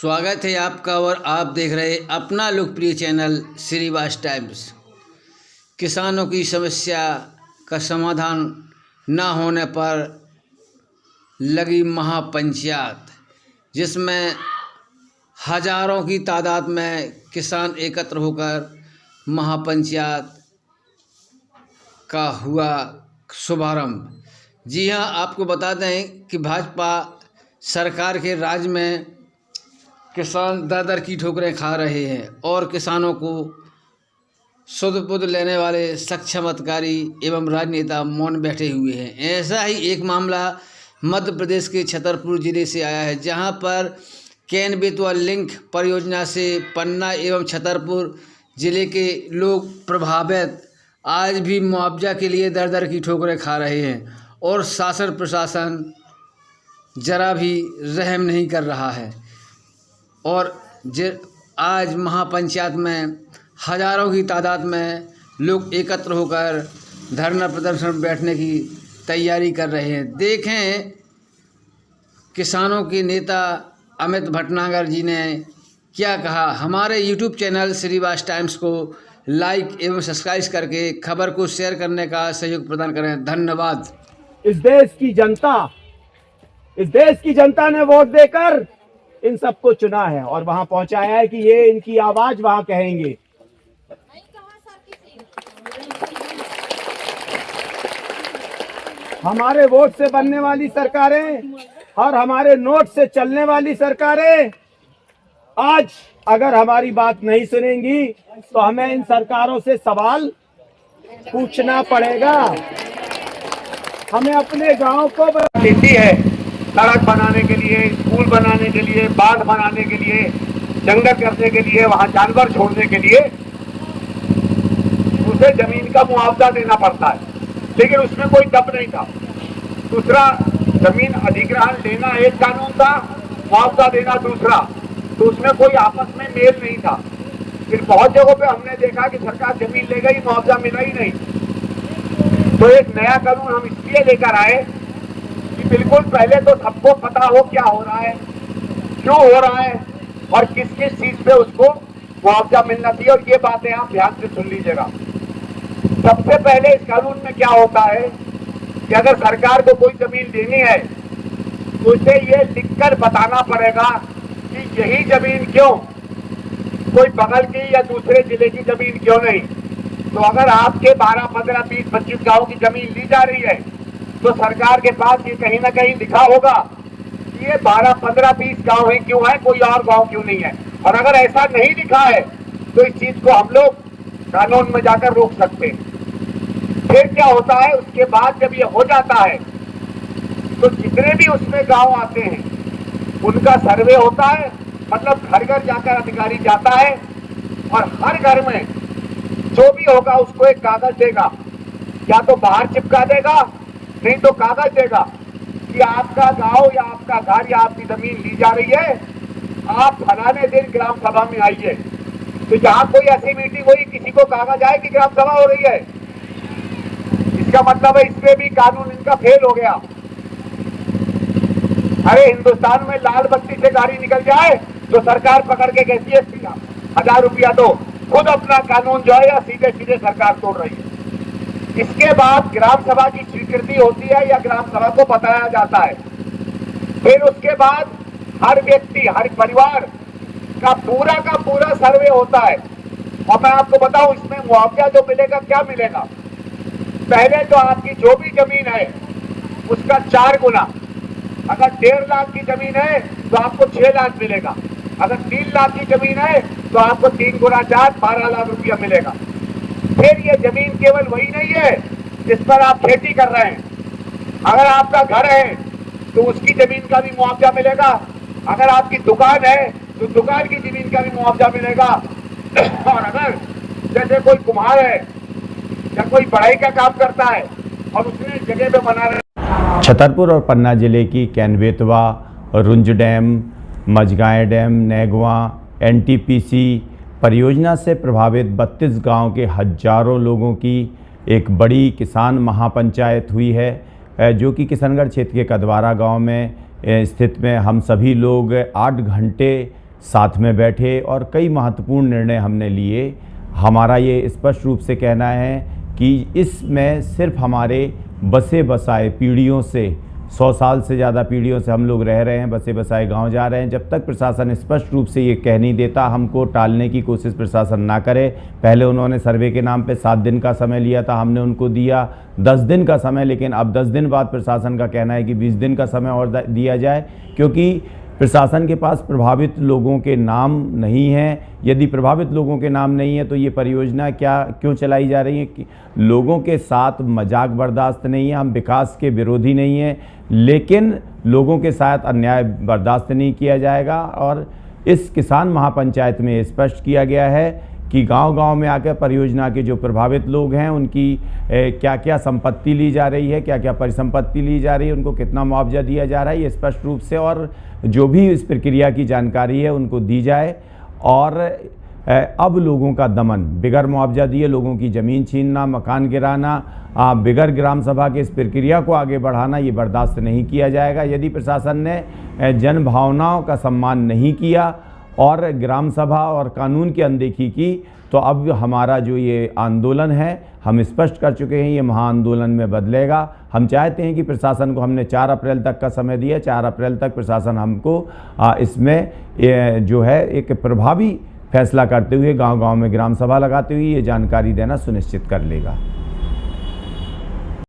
स्वागत है आपका और आप देख रहे अपना लोकप्रिय चैनल श्रीवास टाइम्स। किसानों की समस्या का समाधान न होने पर लगी महापंचायत, जिसमें हजारों की तादाद में किसान एकत्र होकर महापंचायत का हुआ शुभारंभ। जी हां, आपको बता दें कि भाजपा सरकार के राज में किसान दर दर की ठोकरें खा रहे हैं और किसानों को सुध बुध लेने वाले सक्षम अधिकारी एवं राजनेता मौन बैठे हुए हैं। ऐसा ही एक मामला मध्य प्रदेश के छतरपुर जिले से आया है, जहां पर केन बेतवा लिंक परियोजना से पन्ना एवं छतरपुर जिले के लोग प्रभावित आज भी मुआवजा के लिए दर दर की ठोकरें खा रहे हैं और शासन प्रशासन जरा भी रहम नहीं कर रहा है। और आज महापंचायत में हजारों की तादाद में लोग एकत्र होकर धरना प्रदर्शन बैठने की तैयारी कर रहे हैं। देखें किसानों के नेता अमित भटनागर जी ने क्या कहा। हमारे यूट्यूब चैनल श्रीवास टाइम्स को लाइक एवं सब्सक्राइब करके खबर को शेयर करने का सहयोग प्रदान करें। धन्यवाद। इस देश की जनता ने वोट देकर इन सबको चुना है और वहां पहुंचाया है कि ये इनकी आवाज वहां कहेंगे। हमारे वोट से बनने वाली सरकारें और हमारे नोट से चलने वाली सरकारें आज अगर हमारी बात नहीं सुनेंगी तो हमें इन सरकारों से सवाल पूछना पड़ेगा। हमें अपने गांव को देती है सड़क बनाने के लिए, स्कूल बनाने के लिए, बांध बनाने के लिए, जंगल करने के लिए, वहां जानवर छोड़ने के लिए उसे जमीन का मुआवजा देना पड़ता है, लेकिन उसमें कोई दब नहीं था। दूसरा, जमीन अधिग्रहण लेना एक कानून था, मुआवजा देना दूसरा, तो उसमें कोई आपस में मेल नहीं था। फिर बहुत जगहों पे हमने देखा कि सरकार जमीन ले गई, मुआवजा मिला ही नहीं। तो एक नया कानून हम इसलिए लेकर आए कि बिल्कुल पहले तो सबको पता हो क्या हो रहा है, क्यों हो रहा है और किस किस चीज पे उसको मुआवजा मिलना चाहिए। और ये बातें आप ध्यान से सुन लीजिएगा। सबसे पहले इस कानून में क्या होता है कि अगर सरकार को कोई जमीन देनी है तो उसे ये लिखकर बताना पड़ेगा कि यही जमीन क्यों, कोई बगल की या दूसरे जिले की जमीन क्यों नहीं। तो अगर आपके 12, 15, 20, 25 गाँव की जमीन ली जा रही है तो सरकार के पास ये कहीं ना कहीं लिखा होगा कि ये 12, 15, 20 गांव है, क्यों है, कोई और गांव क्यों नहीं है। और अगर ऐसा नहीं लिखा है तो इस चीज को हम लोग कानून में जाकर रोक सकते हैं। फिर क्या होता है, उसके बाद जब ये हो जाता है तो जितने भी उसमें गांव आते हैं उनका सर्वे होता है, मतलब घर घर जाकर अधिकारी जाता है और हर घर में जो भी होगा उसको एक कागज देगा, या तो बाहर चिपका देगा नहीं तो कागज देगा कि आपका गांव या आपका घर या आपकी जमीन ली जा रही है, आप फलाने दिन ग्राम सभा में आइए। तो जहां कोई ऐसी मीटिंग हुई, किसी को कागज आए कि ग्राम सभा हो रही है, इसका मतलब है इसमें भी कानून इनका फेल हो गया। अरे हिंदुस्तान में लाल बत्ती से गाड़ी निकल जाए तो सरकार पकड़ के कहती है 1000 रुपया दो, खुद अपना कानून जो है या सीधे सीधे सरकार तोड़ रही है। इसके बाद ग्राम सभा की स्वीकृति होती है या ग्राम सभा को बताया जाता है। फिर उसके बाद हर व्यक्ति, हर परिवार का पूरा सर्वे होता है। और मैं आपको बताऊं इसमें मुआवजा जो मिलेगा, क्या मिलेगा। पहले तो आपकी जो भी जमीन है उसका 4 गुना, अगर 1.5 लाख की जमीन है तो आपको 6 लाख मिलेगा, अगर 3 लाख की जमीन है तो आपको 3 गुना 4, 12 लाख रुपया मिलेगा। फिर ये जमीन केवल वही नहीं है जिस पर आप खेती कर रहे हैं, अगर आपका घर है तो उसकी जमीन का भी मुआवजा मिलेगा, अगर आपकी दुकान है तो दुकान की जमीन का भी मुआवजा मिलेगा। और अगर जैसे कोई कुम्हार है या कोई बढ़ाई का काम करता है और उसने जगह पे बना रहे। छतरपुर और पन्ना जिले की Ken Betwa, Runj dam, Majhgaon dam, Negwa, NTPC परियोजना से प्रभावित 32 गांव के हजारों लोगों की एक बड़ी किसान महापंचायत हुई है, जो कि किशनगढ़ क्षेत्र के कदवारा गांव में स्थित में हम सभी लोग 8 घंटे साथ में बैठे और कई महत्वपूर्ण निर्णय हमने लिए। हमारा ये स्पष्ट रूप से कहना है कि इसमें सिर्फ हमारे बसे बसाए पीढ़ियों से 100 साल से ज़्यादा पीढ़ियों से हम लोग रह रहे हैं, बसे बसाए गांव जा रहे हैं। जब तक प्रशासन स्पष्ट रूप से ये कह नहीं देता, हमको टालने की कोशिश प्रशासन ना करे। पहले उन्होंने सर्वे के नाम पे 7 दिन का समय लिया था, हमने उनको दिया 10 दिन का समय, लेकिन अब 10 दिन बाद प्रशासन का कहना है कि 20 दिन का समय और दिया जाए, क्योंकि प्रशासन के पास प्रभावित लोगों के नाम नहीं हैं। यदि प्रभावित लोगों के नाम नहीं है तो ये परियोजना क्यों चलाई जा रही है? कि लोगों के साथ मजाक बर्दाश्त नहीं है। हम विकास के विरोधी नहीं हैं, लेकिन लोगों के साथ अन्याय बर्दाश्त नहीं किया जाएगा। और इस किसान महापंचायत में स्पष्ट किया गया है कि गांव-गांव में आकर परियोजना के जो प्रभावित लोग हैं उनकी क्या क्या संपत्ति ली जा रही है, क्या क्या परिसंपत्ति ली जा रही है, उनको कितना मुआवजा दिया जा रहा है, ये स्पष्ट रूप से और जो भी इस प्रक्रिया की जानकारी है उनको दी जाए। और अब लोगों का दमन, बिगर मुआवजा दिए लोगों की ज़मीन छीनना, मकान गिराना, बिगर ग्राम सभा के इस प्रक्रिया को आगे बढ़ाना, ये बर्दाश्त नहीं किया जाएगा। यदि प्रशासन ने जन भावनाओं का सम्मान नहीं किया और ग्राम सभा और कानून की अनदेखी की, तो अब हमारा जो ये आंदोलन है, हम स्पष्ट कर चुके हैं, ये महाआंदोलन में बदलेगा। हम चाहते हैं कि प्रशासन को, हमने 4 अप्रैल तक का समय दिया, 4 अप्रैल तक प्रशासन हमको इसमें जो है एक प्रभावी फैसला करते हुए गांव-गांव में ग्राम सभा लगाते हुए ये जानकारी देना सुनिश्चित कर लेगा।